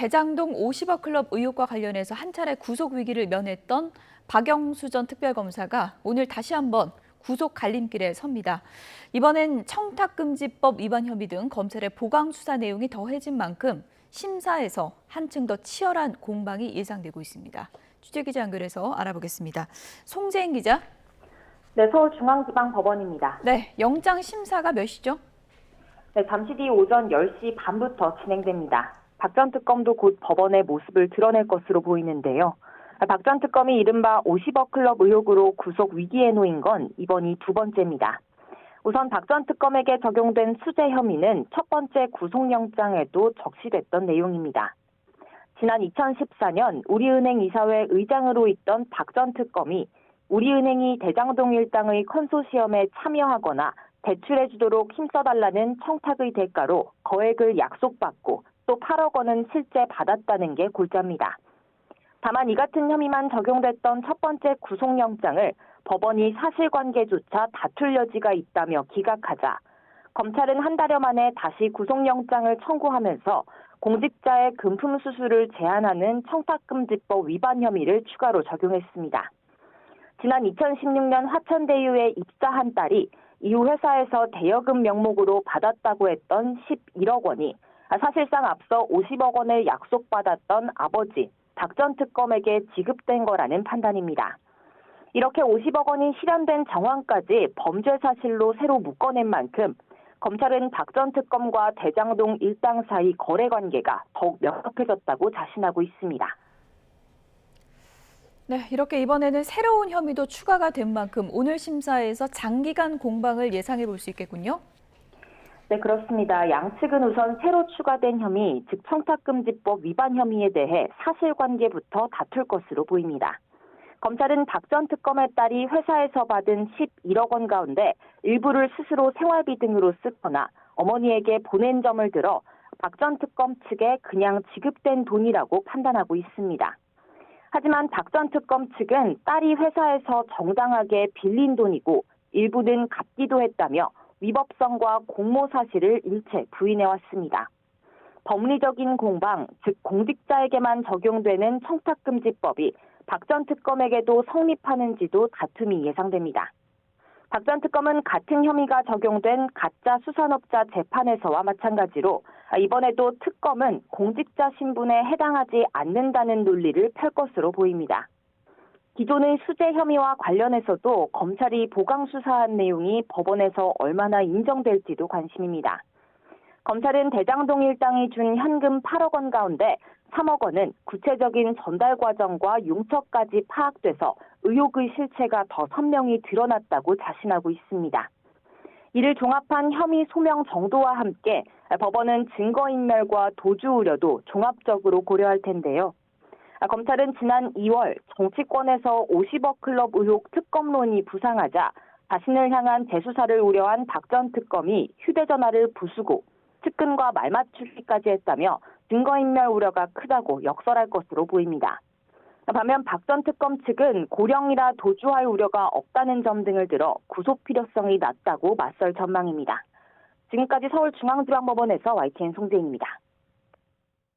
대장동 50억 클럽 의혹과 관련해서 한 차례 구속 위기를 면했던 박영수 전 특별검사가 오늘 다시 한번 구속 갈림길에 섭니다. 이번엔 청탁금지법 위반 혐의 등 검찰의 보강 수사 내용이 더해진 만큼 심사에서 한층 더 치열한 공방이 예상되고 있습니다. 취재기자 연결해서 알아보겠습니다. 송재인 기자. 네, 서울중앙지방법원입니다. 네, 영장 심사가 몇 시죠? 네, 잠시 뒤 오전 10시 반부터 진행됩니다. 박 전 특검도 곧 법원의 모습을 드러낼 것으로 보이는데요. 박 전 특검이 이른바 50억 클럽 의혹으로 구속 위기에 놓인 건 이번이 두 번째입니다. 우선 박 전 특검에게 적용된 수재 혐의는 첫 번째 구속영장에도 적시됐던 내용입니다. 지난 2014년 우리은행 이사회 의장으로 있던 박 전 특검이 우리은행이 대장동 일당의 컨소시엄에 참여하거나 대출해주도록 힘써달라는 청탁의 대가로 거액을 약속받고 또 8억 원은 실제 받았다는 게 골자입니다. 다만 이 같은 혐의만 적용됐던 첫 번째 구속영장을 법원이 사실관계조차 다툴 여지가 있다며 기각하자 검찰은 한 달여 만에 다시 구속영장을 청구하면서 공직자의 금품 수수를 제한하는 청탁금지법 위반 혐의를 추가로 적용했습니다. 지난 2016년 화천대유에 입사한 딸이 이후 회사에서 대여금 명목으로 받았다고 했던 11억 원이 사실상 앞서 50억 원을 약속받았던 아버지 박 전 특검에게 지급된 거라는 판단입니다. 이렇게 50억 원이 실현된 정황까지 범죄 사실로 새로 묶어낸 만큼 검찰은 박 전 특검과 대장동 일당 사이 거래 관계가 더욱 명확해졌다고 자신하고 있습니다. 네, 이렇게 이번에는 새로운 혐의도 추가가 된 만큼 오늘 심사에서 장기간 공방을 예상해 볼 수 있겠군요. 네, 그렇습니다. 양측은 우선 새로 추가된 혐의, 즉 청탁금지법 위반 혐의에 대해 사실관계부터 다툴 것으로 보입니다. 검찰은 박 전 특검의 딸이 회사에서 받은 11억 원 가운데 일부를 스스로 생활비 등으로 쓰거나 어머니에게 보낸 점을 들어 박 전 특검 측에 그냥 지급된 돈이라고 판단하고 있습니다. 하지만 박 전 특검 측은 딸이 회사에서 정당하게 빌린 돈이고 일부는 갚기도 했다며 위법성과 공모 사실을 일체 부인해왔습니다. 법리적인 공방, 즉 공직자에게만 적용되는 청탁금지법이 박 전 특검에게도 성립하는지도 다툼이 예상됩니다. 박 전 특검은 같은 혐의가 적용된 가짜 수산업자 재판에서와 마찬가지로 이번에도 특검은 공직자 신분에 해당하지 않는다는 논리를 펼 것으로 보입니다. 기존의 수재 혐의와 관련해서도 검찰이 보강 수사한 내용이 법원에서 얼마나 인정될지도 관심입니다. 검찰은 대장동 일당이 준 현금 8억 원 가운데 3억 원은 구체적인 전달 과정과 용처까지 파악돼서 의혹의 실체가 더 선명히 드러났다고 자신하고 있습니다. 이를 종합한 혐의 소명 정도와 함께 법원은 증거인멸과 도주 우려도 종합적으로 고려할 텐데요. 검찰은 지난 2월 정치권에서 50억 클럽 의혹 특검론이 부상하자 자신을 향한 재수사를 우려한 박 전 특검이 휴대전화를 부수고 측근과 말맞추기까지 했다며 증거인멸 우려가 크다고 역설할 것으로 보입니다. 반면 박 전 특검 측은 고령이라 도주할 우려가 없다는 점 등을 들어 구속 필요성이 낮다고 맞설 전망입니다. 지금까지 서울중앙지방법원에서 YTN 송재인입니다.